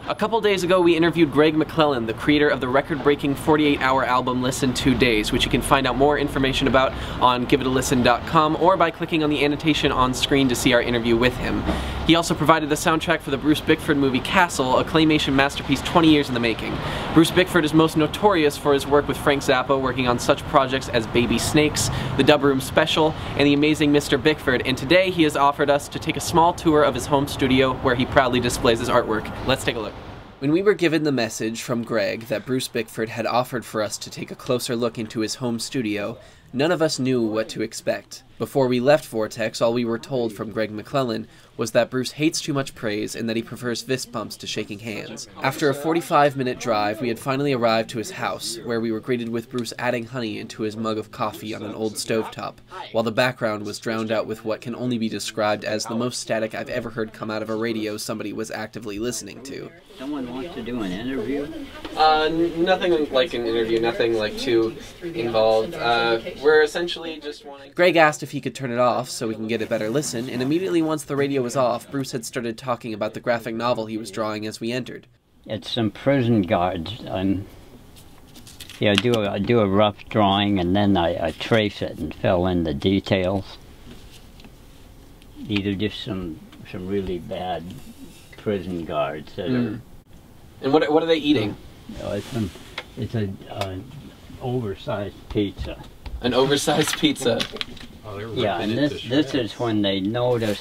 A couple days ago, we interviewed Greg McClellan, the creator of the record-breaking 48-hour album Listen 2 Days, which you can find out more information about on giveitaListen.com or by clicking on the annotation on screen to see our interview with him. He also provided the soundtrack for the Bruce Bickford movie Cas'l, a claymation masterpiece 20 years in the making. Bruce Bickford is most notorious for his work with Frank Zappa, working on such projects as Baby Snakes, The Dub Room Special, and The Amazing Mr. Bickford, and today he has offered us to take a small tour of his home studio where he proudly displays his artwork. Let's take a look. When we were given the message from Greg that Bruce Bickford had offered for us to take a closer look into his home studio, none of us knew what to expect. Before we left Vortex, all we were told from Greg McClellan was that Bruce hates too much praise and that he prefers fist bumps to shaking hands. After a 45-minute drive, we had finally arrived to his house, where we were greeted with Bruce adding honey into his mug of coffee on an old stovetop, while the background was drowned out with what can only be described as the most static I've ever heard come out of a radio somebody was actively listening to. Someone wants to do an interview? Nothing like an interview, nothing like too involved. We're essentially just wanting... Greg asked if he could turn it off so we can get a better listen, and immediately once the radio was off, Bruce had started talking about the graphic novel he was drawing as we entered. It's some prison guards. Yeah, I do a rough drawing and then I trace it and fill in the details. These are just some really bad prison guards that are... And what are they eating? It's an oversized pizza. An oversized pizza. Yeah, and this is when they notice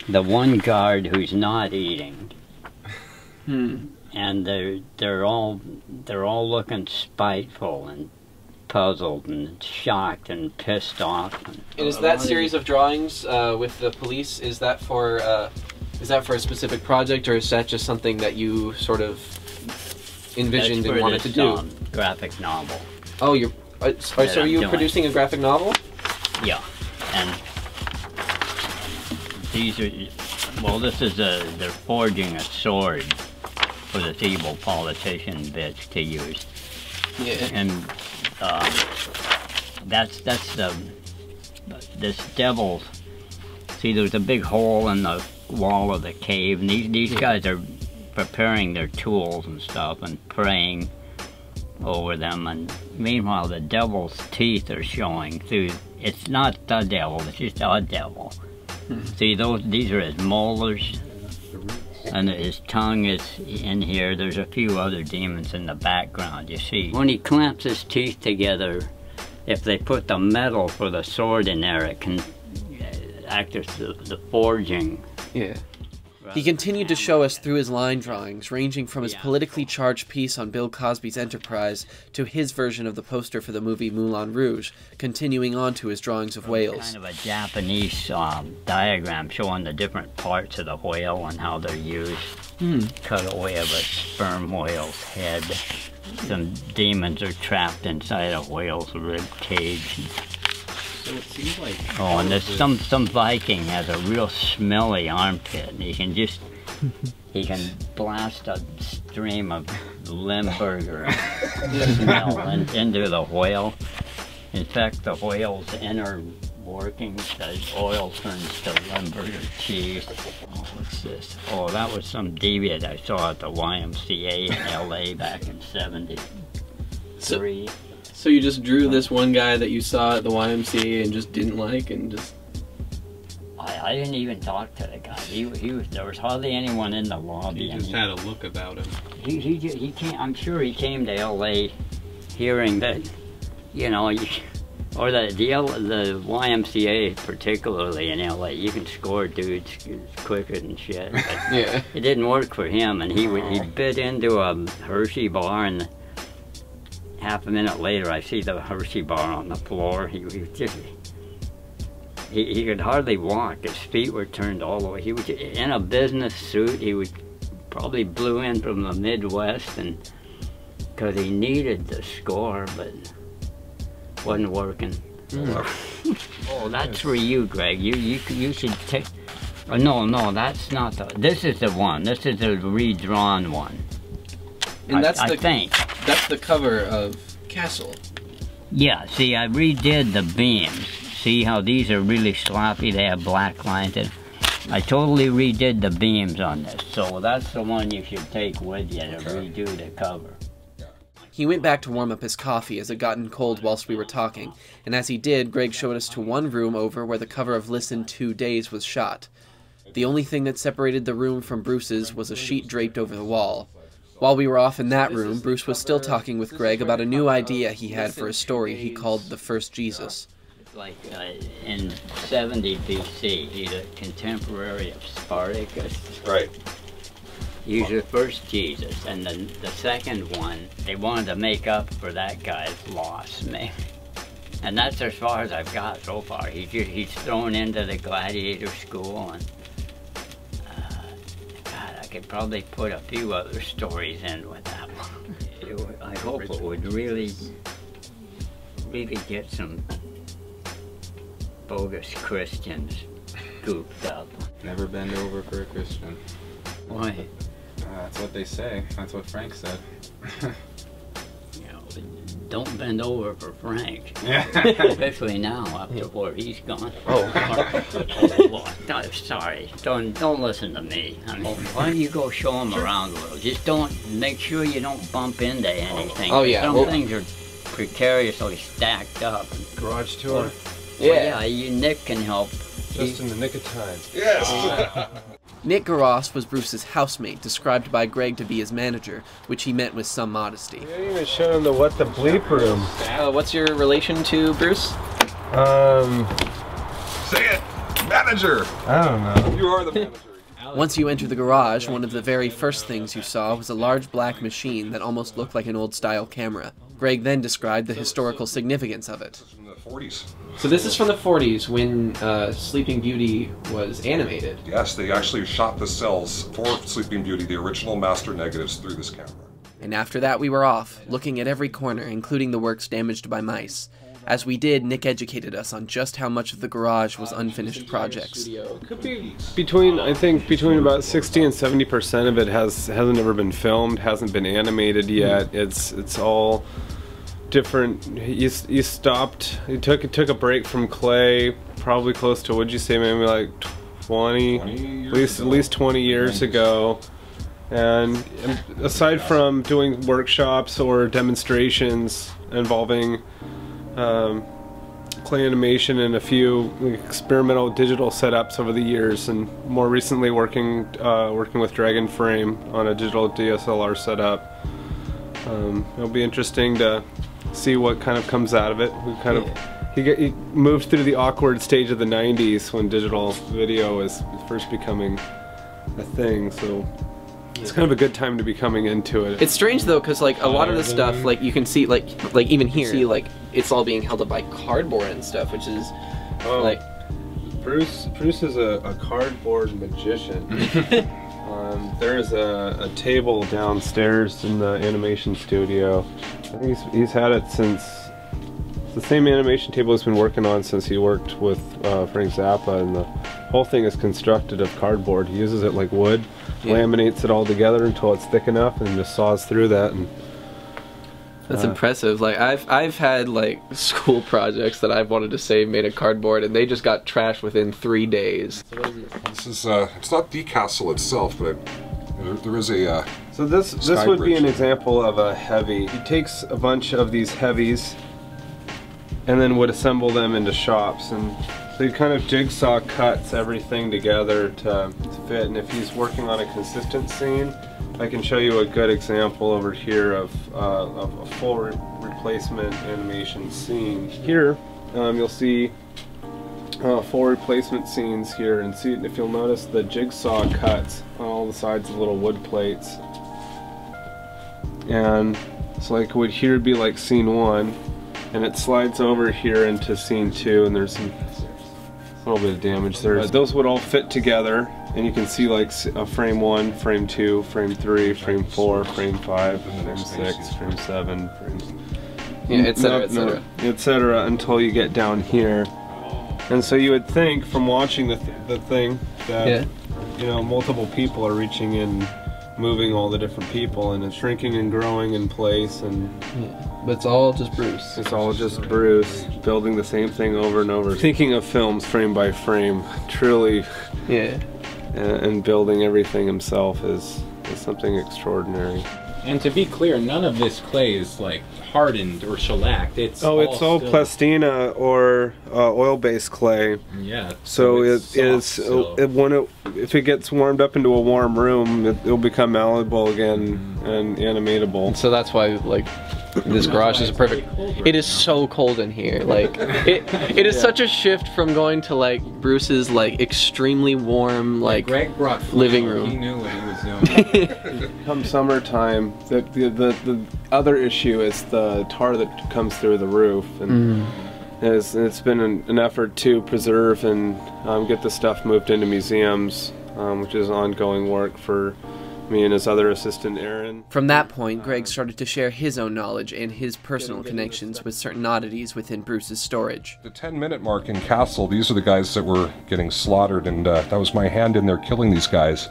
the one guard who's not eating. And they're all looking spiteful and puzzled and shocked and pissed off. And is that series of drawings with the police, is that for a specific project, or is that just something that you sort of envisioned and wanted to do? Graphic novel. Oh, so are you producing a graphic novel? Yeah, and these are, well, they're forging a sword for this evil politician bitch to use. Yeah. And this devil's, see, there's a big hole in the wall of the cave, and these guys are preparing their tools and stuff and praying over them, and meanwhile the devil's teeth are showing through. It's not the devil, it's just a devil. See, these are his molars, and his tongue is in here. There's a few other demons in the background, you see. When he clamps his teeth together, if they put the metal for the sword in there, it can act as the forging. Yeah. He continued to show us through his line drawings, ranging from his politically charged piece on Bill Cosby's Enterprise to his version of the poster for the movie Moulin Rouge, continuing on to his drawings of whales. Kind of a Japanese diagram showing the different parts of the whale and how they're used. Cutaway of a sperm whale's head. Some demons are trapped inside a whale's rib cage. So it seems like... Oh, and there's some Viking has a real smelly armpit, and he can blast a stream of Limburger smell into the whale. In fact, the whale's inner workings, the oil turns to Limburger cheese. Oh, what's this? Oh, that was some deviant I saw at the YMCA in LA back in '73. So you just drew this one guy that you saw at the YMCA and just didn't like, and just... I didn't even talk to the guy. There was hardly anyone in the lobby. He just had a look about him. He came, I'm sure he came to LA hearing that, you know, or the YMCA particularly in LA, you can score dudes quicker than shit. But yeah. It didn't work for him, and he bit into a Hershey bar, and half a minute later, I see the Hershey bar on the floor. He could hardly walk. His feet were turned all the way. He was in a business suit. He probably blew in from the Midwest, and because he needed the score, but wasn't working. Oh, that's for you, Greg. You should take. Oh, no, that's not the. This is the one. This is the redrawn one. And I think. That's the cover of Cas'l. Yeah, see, I redid the beams. See how these are really sloppy? They have black lines in. I totally redid the beams on this, so that's the one you should take with you to redo the cover. He went back to warm up his coffee as it gotten cold whilst we were talking, and as he did, Greg showed us to one room over where the cover of Listen 2 Days was shot. The only thing that separated the room from Bruce's was a sheet draped over the wall. While we were off in that room, Bruce was still talking with Greg about a new idea he had for a story he called The First Jesus. It's like in 70 BC, he's a contemporary of Spartacus. Right. He's the first Jesus, and the second one, they wanted to make up for that guy's loss, man. And that's as far as I've got so far. He's thrown into the gladiator school, and God, I could probably put a few other stories in with that one. I hope it would really get some bogus Christians gooped up. Never bend over for a Christian. Why? That's what they say. That's what Frank said. You know, don't bend over for Frank. Yeah. Especially now, up to where he's gone. Oh, sorry. Don't listen to me. I mean, why don't you go show him around a little? Just don't, make sure you don't bump into anything. Oh yeah. Some things are precariously stacked up. Garage tour? Yeah, Nic can help. Just in the nick of time. Yes! Nic Garaas was Bruce's housemate, described by Greg to be his manager, which he meant with some modesty. We didn't even show him the what the bleep room. What's your relation to Bruce? Say it! Manager! I don't know. You are the manager. Once you entered the garage, one of the very first things you saw was a large black machine that almost looked like an old-style camera. Greg then described the historical significance of it. From the 40s. So this is from the 40s when Sleeping Beauty was animated. Yes, they actually shot the cells for Sleeping Beauty, the original master negatives, through this camera. And after that we were off, looking at every corner, including the works damaged by mice. As we did, Nic educated us on just how much of the garage was unfinished projects. Could be I think between about 60 and 70% of it hasn't ever been filmed, hasn't been animated yet. It's all different. You stopped. You took a break from clay, probably close to, what'd you say, maybe like 20 at least 20 years ago. And aside from doing workshops or demonstrations involving clay animation and a few experimental digital setups over the years, and more recently working with Dragon Frame on a digital DSLR setup. It'll be interesting to see what kind of comes out of it. We kind of he moved through the awkward stage of the 90s when digital video was first becoming a thing, so it's kind of a good time to be coming into it. It's strange though, because like a lot of the stuff, like you can see, like even here, see like it's all being held up by cardboard and stuff, which is like Bruce is a cardboard magician. There's a table downstairs in the animation studio. I think he's had it since, it's the same animation table he's been working on since he worked with Frank Zappa, and the whole thing is constructed of cardboard. He uses it like wood, laminates it all together until it's thick enough, and just saws through that. And that's impressive. Like I've had like school projects that I've wanted to save made of cardboard, and they just got trashed within 3 days. So what is this? This is it's not the Cas'l itself, but there is a so this would be an example of a heavy. He takes a bunch of these heavies and then would assemble them into shops, and so he kind of jigsaw cuts everything together to fit. And if he's working on a consistent scene, I can show you a good example over here of a full replacement animation scene. Here you'll see full replacement scenes here, and see if you'll notice the jigsaw cuts on all the sides of little wood plates. And so like would here be like scene 1, and it slides over here into scene 2, and there's a little bit of damage there. Those would all fit together, and you can see like frame 1, frame 2, frame 3, frame 4, frame 5, frame 6, frame 7, etc., etc., until you get down here. And so you would think from watching the thing that you know, multiple people are reaching in, moving all the different people, and it's shrinking and growing in place, and but it's all just Bruce. It's all just Bruce building the same thing over and over. Thinking of films frame by frame, truly and building everything himself is something extraordinary. And to be clear, none of this clay is like hardened or shellacked. It's all still plastina or oil-based clay. Yeah. So if it gets warmed up into a warm room, it'll become malleable again and animatable. So that's why, like, this garage is perfect. It is so cold in here. Like, it is such a shift from going to like Bruce's like extremely warm like Greg brought living room. He knew what he was doing. Come summertime, the other issue is the tar that comes through the roof, and it's been an effort to preserve and get the stuff moved into museums, which is ongoing work for me and his other assistant, Aaron. From that point, Greg started to share his own knowledge and his personal connections with certain oddities within Bruce's storage. The 10-minute mark in Cas'l, these are the guys that were getting slaughtered, and that was my hand in there killing these guys.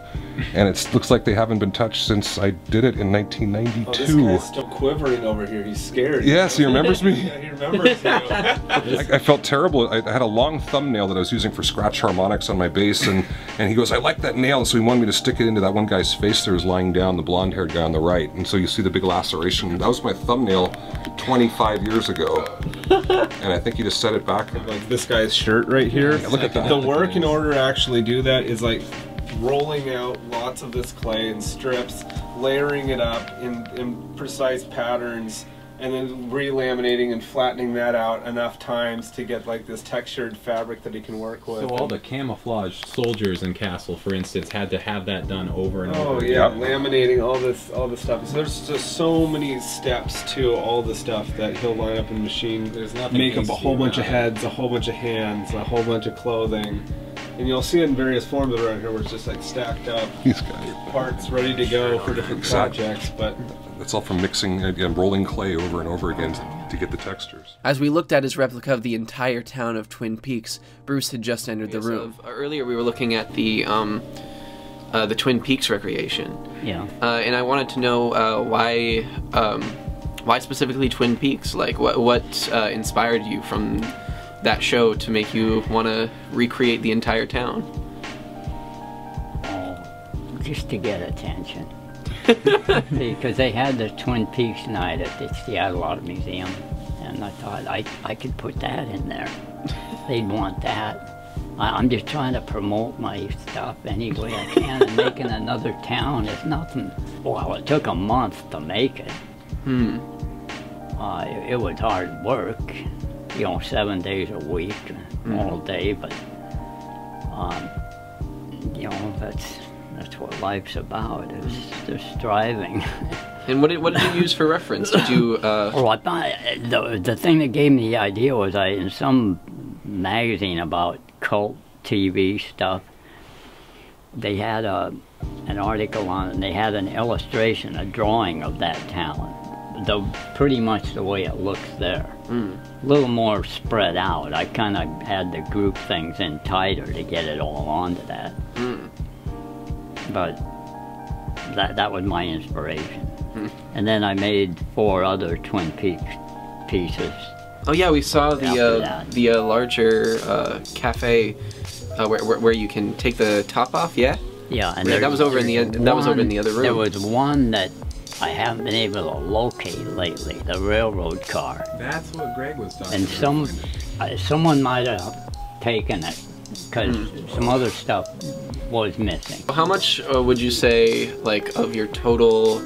And it looks like they haven't been touched since I did it in 1992. Oh, this guy's still quivering over here. He's scared. Yes, he remembers me. Yeah, he remembers you. I felt terrible. I had a long thumbnail that I was using for scratch harmonics on my bass, and he goes, I like that nail, and so he wanted me to stick it into that one guy's face there who's lying down, the blonde-haired guy on the right. And so you see the big laceration. That was my thumbnail 25 years ago. And I think he just set it back. Like this guy's shirt right here. Yeah, look at that. The work in order to actually do that is like rolling out lots of this clay in strips, layering it up in precise patterns, and then re-laminating and flattening that out enough times to get like this textured fabric that he can work with. So all the camouflage soldiers in Cas'l, for instance, had to have that done over and over. Oh yeah, laminating all this stuff. So there's just so many steps to all the stuff that he'll line up in the machine. There's nothing make up a whole bunch of it. heads, a whole bunch of hands, a whole bunch of clothing. And you'll see it in various forms around here where it's just like stacked up These guys. parts ready to go for different projects, but It's all from mixing and rolling clay over and over again to get the textures. As we looked at his replica of the entire town of Twin Peaks, Bruce had just entered the room. Earlier we were looking at the Twin Peaks recreation. Yeah. And I wanted to know why specifically Twin Peaks? Like, what inspired you from that show to make you want to recreate the entire town? Just to get attention. Because they had the Twin Peaks night at the Seattle Art Museum, and I thought I could put that in there. They'd want that. I'm just trying to promote my stuff any way I can, and making another town is nothing. Well, it took a month to make it. It was hard work, you know, 7 days a week, all day, but you know, that's what life's about, is just striving. And what did you use for reference? Did you Well, the thing that gave me the idea was in some magazine about cult TV stuff, they had an article on it, and they had an illustration, a drawing of that town. Pretty much the way it looks there. A little more spread out. I kind of had to group things in tighter to get it all onto that. But that was my inspiration. And then I made 4 other Twin Peaks pieces. Oh yeah, we saw the larger cafe where you can take the top off. Yeah. Yeah, and that was over in the other room. There was one that I haven't been able to locate lately, the railroad car. That's what Greg was talking And about. someone might have taken it, because some other stuff was missing. How much would you say, like, of your total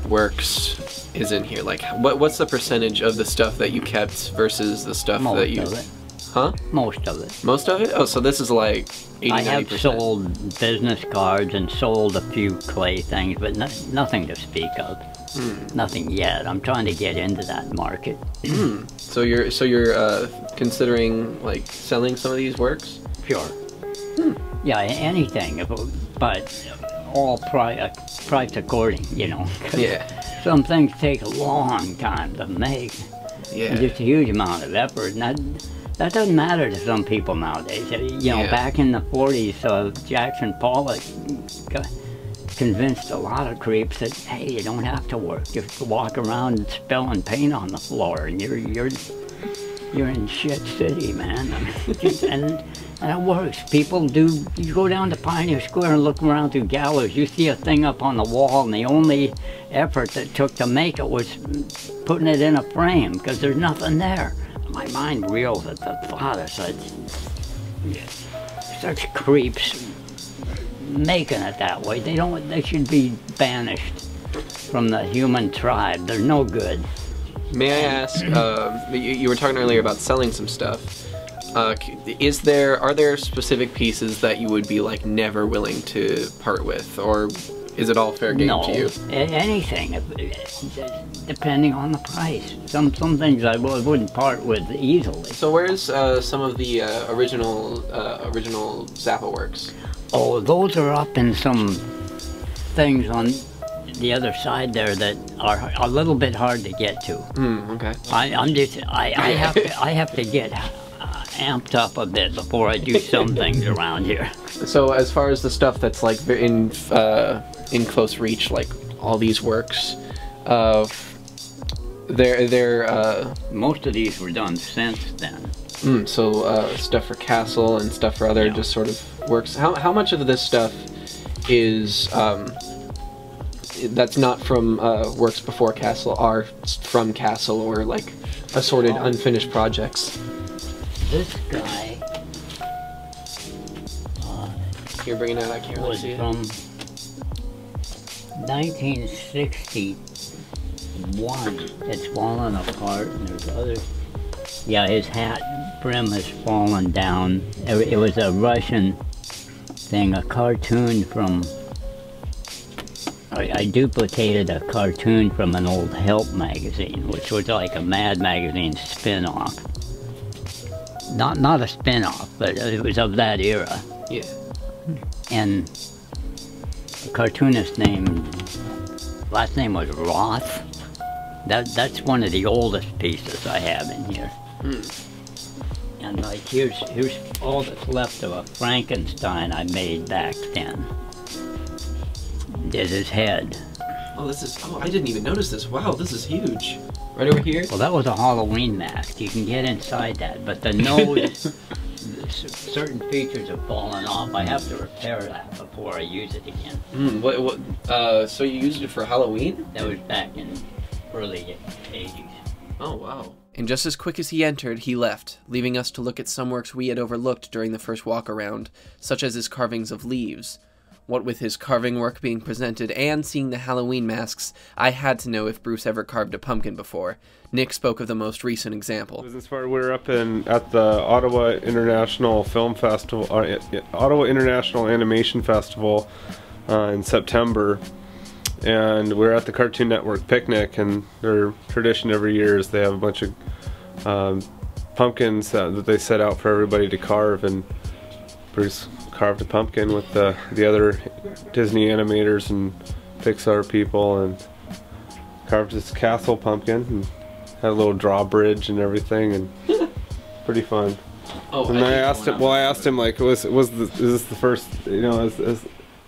works is in here? Like, what's the percentage of the stuff that you kept versus the stuff that you... Most of it. Huh? Most of it. Most of it? Oh, so this is like 80-90%. I have sold business cards and sold a few clay things, but nothing to speak of. Nothing yet. I'm trying to get into that market. So you're considering like selling some of these works? Sure. Yeah, anything, but all price according, you know. Yeah. Some things take a long time to make. Yeah. And just a huge amount of effort, and that doesn't matter to some people nowadays. You know, back in the 40s, Jackson Pollock convinced a lot of creeps that, hey, you don't have to work. Just walk around spilling paint on the floor, and you're you're in shit city, man. I mean, and it works. People do, you go down to Pioneer Square and look around through galleries, you see a thing up on the wall, and the only effort that took to make it was putting it in a frame, because there's nothing there. My mind reels at the thought of such creeps making it that way. They should be banished from the human tribe. They're no good. May I ask, you were talking earlier about selling some stuff. Are there specific pieces that you would be like never willing to part with, or is it all fair game to you? Anything, depending on the price. Some things I wouldn't part with easily. So where's some of the original Zappa works? Oh, those are up in some things on the other side there that are a little bit hard to get to. Okay. I have to get amped up a bit before I do some things around here. So as far as the stuff that's like in close reach, like all these works, they're most of these were done since then. So stuff for Cas'l and stuff for other just sort of works. How much of this stuff is that's not from works before Cas'l, are from Cas'l, or like assorted unfinished projects? This guy You're bringing out, I can't really was see it. from 1961. It's fallen apart, and there's other. Yeah, his hat brim has fallen down. It was a Russian thing, a cartoon from. I duplicated a cartoon from an old Help magazine, which was like a Mad magazine spin-off. Not a spin-off, but it was of that era. Yeah. And the cartoonist last name was Roth. That's one of the oldest pieces I have in here. And like here's all that's left of a Frankenstein I made back then. Is his head. Oh, I didn't even notice this. Wow, this is huge. Right over here? Well, that was a Halloween mask. You can get inside that, but the nose, certain features have fallen off. I have to repair that before I use it again. So you used it for Halloween? That was back in early 80s. Oh, wow. And just as quick as he entered, he left, leaving us to look at some works we had overlooked during the first walk around, such as his carvings of leaves. What with his carving work being presented and seeing the Halloween masks, I had to know if Bruce ever carved a pumpkin before. Nic spoke of the most recent example. This part, we're up at the Ottawa International Film Festival, Ottawa International Animation Festival in September, and we're at the Cartoon Network picnic, and their tradition every year is they have a bunch of pumpkins that they set out for everybody to carve, and Bruce carved a pumpkin with the other Disney animators and Pixar people, and carved this Cas'l pumpkin and had a little drawbridge and everything, and pretty fun. Oh, and I asked him like, is this the first, you know,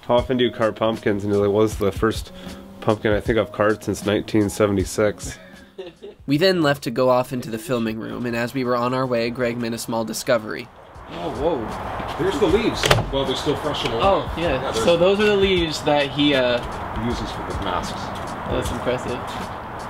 how often do you carve pumpkins? And he's like, well, this is the first pumpkin I think I've carved since 1976. We then left to go off into the filming room, and as we were on our way, Greg made a small discovery. Oh, whoa. There's the leaves. Well, they're still fresh and alive. Oh, yeah. So those are the leaves that he uses for the masks. That's impressive.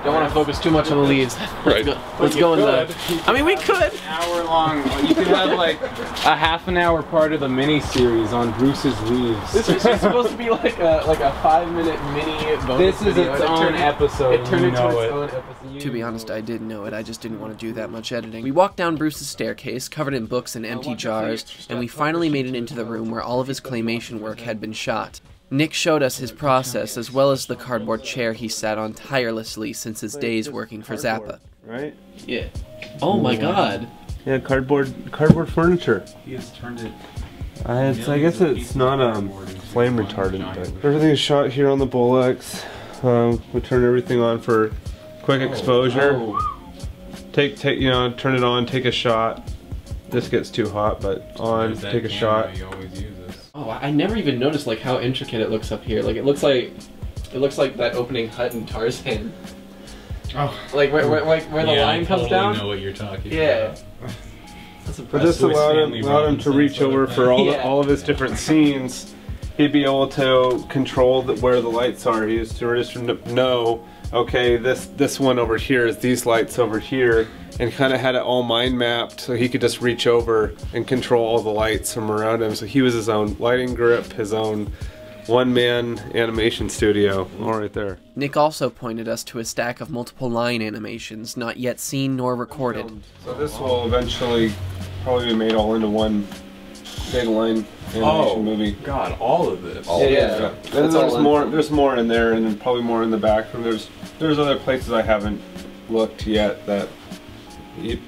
Don't want to focus too much on the leaves. Right. Let's go in the... I mean, we could! An hour long. You could have like a half an hour part of the mini series on Bruce's leaves. This was supposed to be like a 5-minute mini bonus This is video. its own episode. It turned into its it. own episode. To be honest, I did know it. I just didn't want to do that much editing. We walked down Bruce's staircase, covered in books and empty jars, and we finally made it into the room where all of his claymation work had been shot. Nic showed us his process, as well as the cardboard chair he sat on tirelessly since his days working for Zappa. Right? Yeah. Oh my god. Yeah, cardboard furniture. He has turned it. I guess it's not flame retardant, but everything is shot here on the Bolex. We turn everything on for quick exposure. Oh. You know, turn it on, take a shot. This gets too hot, but on, take a shot. You always use this. Oh, I never even noticed like how intricate it looks up here. Like it looks like that opening hut in Tarzan. Oh. Like where the line comes down? I know what you're talking about. But this allowed him to reach over for all of his different scenes. He'd be able to control where the lights are. He used to just know, okay, this one over here is these lights over here, and kind of had it all mind mapped, so he could just reach over and control all the lights from around him. So he was his own lighting grip, his own one-man animation studio, all right there. Nic also pointed us to a stack of multiple line animations, not yet seen nor recorded. So this will eventually probably be made all into one big line animation movie. God, all of this. Yeah. And there's more in there, and then probably more in the back room. There's other places I haven't looked yet that he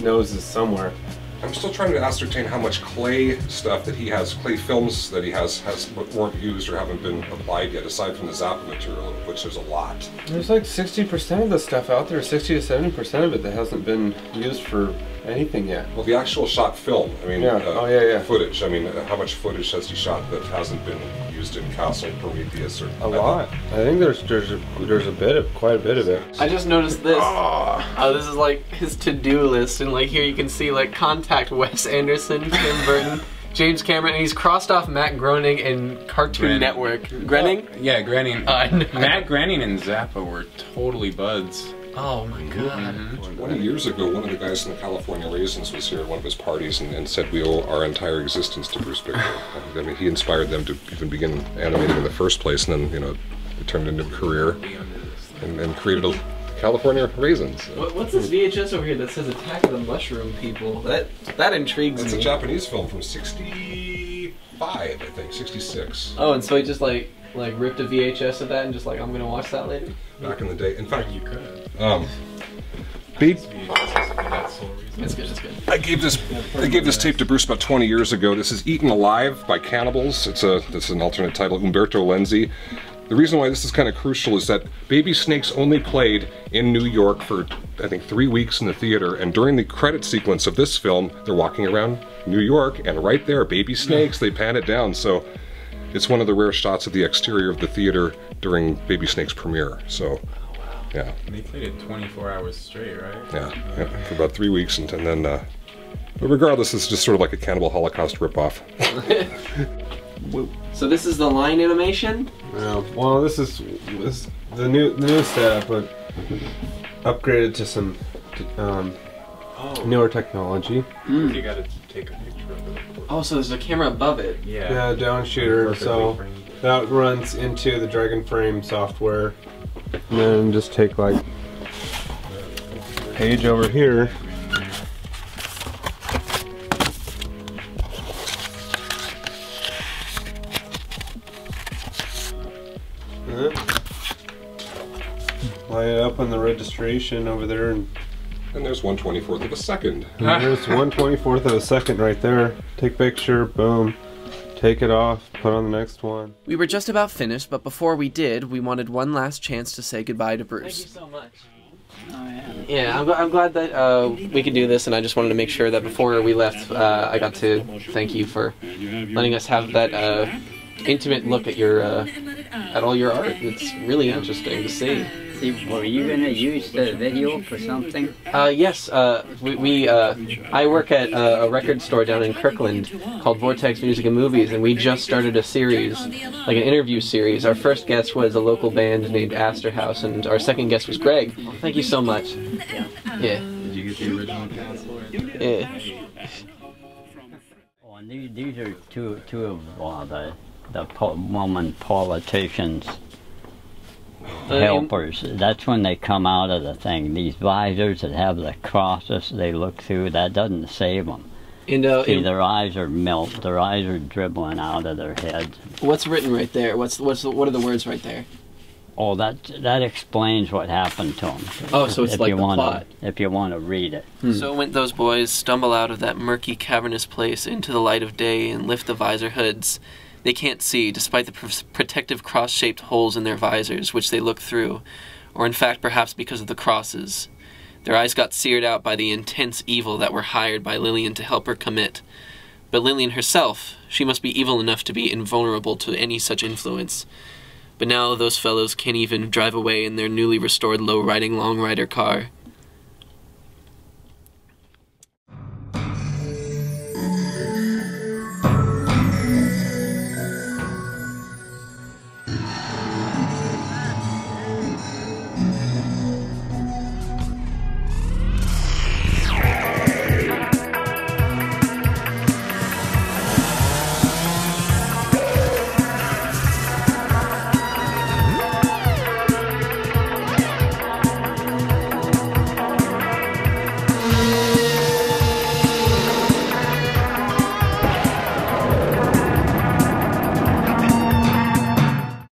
knows is somewhere. I'm still trying to ascertain how much clay stuff that he has, clay films that he has weren't used or haven't been applied yet, aside from the Zappa material, of which there's a lot. There's like 60% of the stuff out there, 60 to 70% of it that hasn't been used for anything yet. Well, the actual shot film, I mean, footage, I mean, how much footage has he shot that hasn't been used in Cas'l, Prometheus, or... A lot. I think there's quite a bit of it. I just noticed this. Oh, this is like his to-do list, and like here you can see like contact Wes Anderson, Tim Burton, James Cameron, and he's crossed off Matt Groening and Cartoon Network. Groening? Yeah, Groening. Matt Groening and Zappa were totally buds. Oh my god. 20 years ago, one of the guys in the California Raisins was here at one of his parties and said we owe our entire existence to Bruce Bickford. I mean, he inspired them to even begin animating in the first place, and then, you know, it turned into a career and created a California Raisins. What's this VHS over here that says Attack of the Mushroom People? That intrigues me. It's a Japanese film from 65, I think, 66. Oh, and so he just like ripped a VHS of that and just like, I'm gonna watch that later? Back in the day. In fact, you could. It's good, it's good. I gave this tape to Bruce about 20 years ago. This is Eaten Alive by Cannibals. It's an alternate title, Umberto Lenzi. The reason why this is kind of crucial is that Baby Snakes only played in New York for, I think, 3 weeks in the theater, and during the credit sequence of this film, they're walking around New York, and right there, Baby Snakes, they pan it down. So it's one of the rare shots of the exterior of the theater during Baby Snake's premiere. So, yeah. They played it 24 hours straight, right? Yeah, for about 3 weeks, and then, but regardless, it's just sort of like a Cannibal Holocaust ripoff. So this is the line animation? Yeah, well, this is the new setup, but upgraded to some newer technology. You gotta take a picture of it. Oh, so there's a camera above it. Yeah, down shooter, so that runs into the Dragon Frame software. And then just take like page over here. Line it up on the registration over there, and there's 1/24 of a second. And there's 1/24 of a second right there. Take picture, boom. Take it off, put on the next one. We were just about finished, but before we did, we wanted one last chance to say goodbye to Bruce. Thank you so much. Oh, yeah, I'm glad that we could do this, and I just wanted to make sure that before we left, I got to thank you for letting us have that intimate look at your at all your art. It's really interesting to see. Were you going to use the video for something? Yes. I work at a record store down in Kirkland called Vortex Music and Movies, and we just started a series, like an interview series. Our first guest was a local band named Astor House, and our second guest was Greg. Thank you so much. Yeah. Did you get the original Cas'l? Yeah. Oh, and these are two of the woman politicians. Helpers. That's when they come out of the thing. These visors that have the crosses they look through, that doesn't save them. And, see, their eyes are their eyes are dribbling out of their heads. What's written right there? What are the words right there? Oh, that explains what happened to them. Oh, so it's like the plot. If you want to read it. So went those boys stumble out of that murky, cavernous place into the light of day and lift the visor hoods. They can't see, despite the protective cross-shaped holes in their visors, which they look through, or in fact perhaps because of the crosses. Their eyes got seared out by the intense evil that were hired by Lillian to help her commit. But Lillian herself, she must be evil enough to be invulnerable to any such influence. but now those fellows can't even drive away in their newly restored low-riding long rider car.